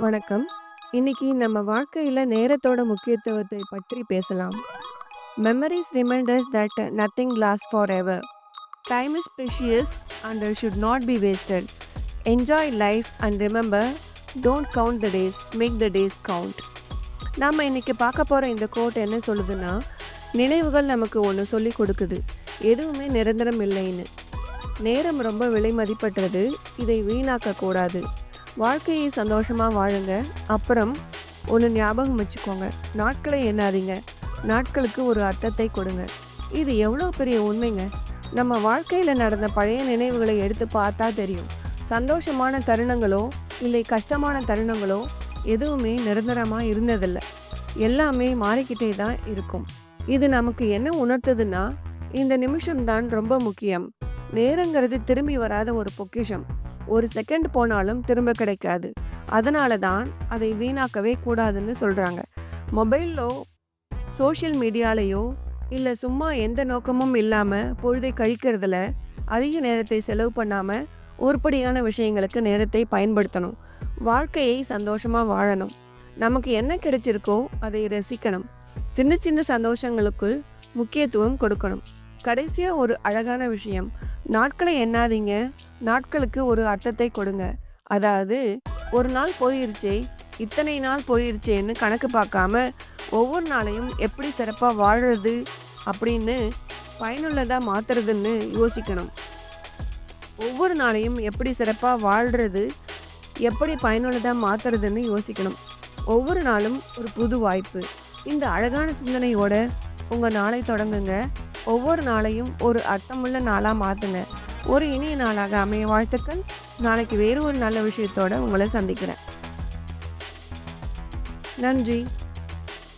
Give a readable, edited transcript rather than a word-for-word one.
வணக்கம். இன்னைக்கு நம்ம வாழ்க்கையில நேரத்தோட முக்கியத்துவத்தை பற்றி பேசலாம். Memories remind us that nothing lasts forever. Time is precious and should not be wasted. Enjoy life and remember, don't count the days, make the days count. நாம இன்னைக்கு பார்க்க போற இந்த கோட் என்ன சொல்லுதுன்னா, நினைவுகள் நமக்கு ஒன்று சொல்லி கொடுக்குது. எதுவுமே நிரந்தரம் இல்லைன்னு. நேரம் ரொம்ப விலை மதிப்பற்றது. இதை வீணாக்க கூடாது. வாழ்க்கையை சந்தோஷமாக வாழுங்க. அப்புறம் ஒன்று ஞாபகம் வச்சுக்கோங்க, நாட்களை எண்ணாதீங்க, நாட்களுக்கு ஒரு அர்த்தத்தை கொடுங்க. இது எவ்வளோ பெரிய உண்மைங்க. நம்ம வாழ்க்கையில் நடந்த பழைய நினைவுகளை எடுத்து பார்த்தா தெரியும். சந்தோஷமான தருணங்களோ இல்லை கஷ்டமான தருணங்களோ எதுவுமே நிரந்தரமாக இருந்ததில்லை. எல்லாமே மாறிக்கிட்டே தான் இருக்கும். இது நமக்கு என்ன உணர்த்துதுன்னா, இந்த நிமிஷம்தான் ரொம்ப முக்கியம். நேரங்கிறது திரும்பி வராத ஒரு பொக்கிஷம். ஒரு செகண்ட் போனாலும் திரும்ப கிடைக்காது. அதனால தான் அதை வீணாக்கவே கூடாதுன்னு சொல்கிறாங்க. மொபைல்லோ சோஷியல் மீடியாலேயோ இல்லை சும்மா எந்த நோக்கமும் இல்லாமல் பொழுதை கழிக்கிறதுல அதிக நேரத்தை செலவு பண்ணாமல் உருப்படியான விஷயங்களுக்கு நேரத்தை பயன்படுத்தணும். வாழ்க்கையை சந்தோஷமாக வாழணும். நமக்கு என்ன கிடைச்சிருக்கோ அதை ரசிக்கணும். சின்ன சின்ன சந்தோஷங்களுக்கு முக்கியத்துவம் கொடுக்கணும். கடைசியாக ஒரு அழகான விஷயம், நாட்களை எண்ணாதீங்க, நாட்களுக்கு ஒரு அர்த்தத்தை கொடுங்க. அதாவது ஒரு நாள் போயிருச்சே, இத்தனை நாள் போயிருச்சேன்னு கணக்கு பார்க்காம ஒவ்வொரு நாளையும் எப்படி சிறப்பாக வாழுறது அப்படின்னு பயனுள்ளதாக மாற்றுறதுன்னு யோசிக்கணும். ஒவ்வொரு நாளையும் எப்படி சிறப்பாக வாழ்கிறது, எப்படி பயனுள்ளதாக மாற்றுறதுன்னு யோசிக்கணும். ஒவ்வொரு நாளும் ஒரு புது வாய்ப்பு. இந்த அழகான சிந்தனையோட உங்கள் நாளை தொடங்குங்க. ஒவ்வொரு நாளையும் ஒரு அர்த்தமுள்ள நாளாக மாற்றுங்க. ஒரு இனிய நாளாக அமைய வாழ்த்துக்கள். நாளைக்கு வேறு ஒரு நல்ல விஷயத்தோடு உங்களை சந்திக்கிறேன். நன்றி.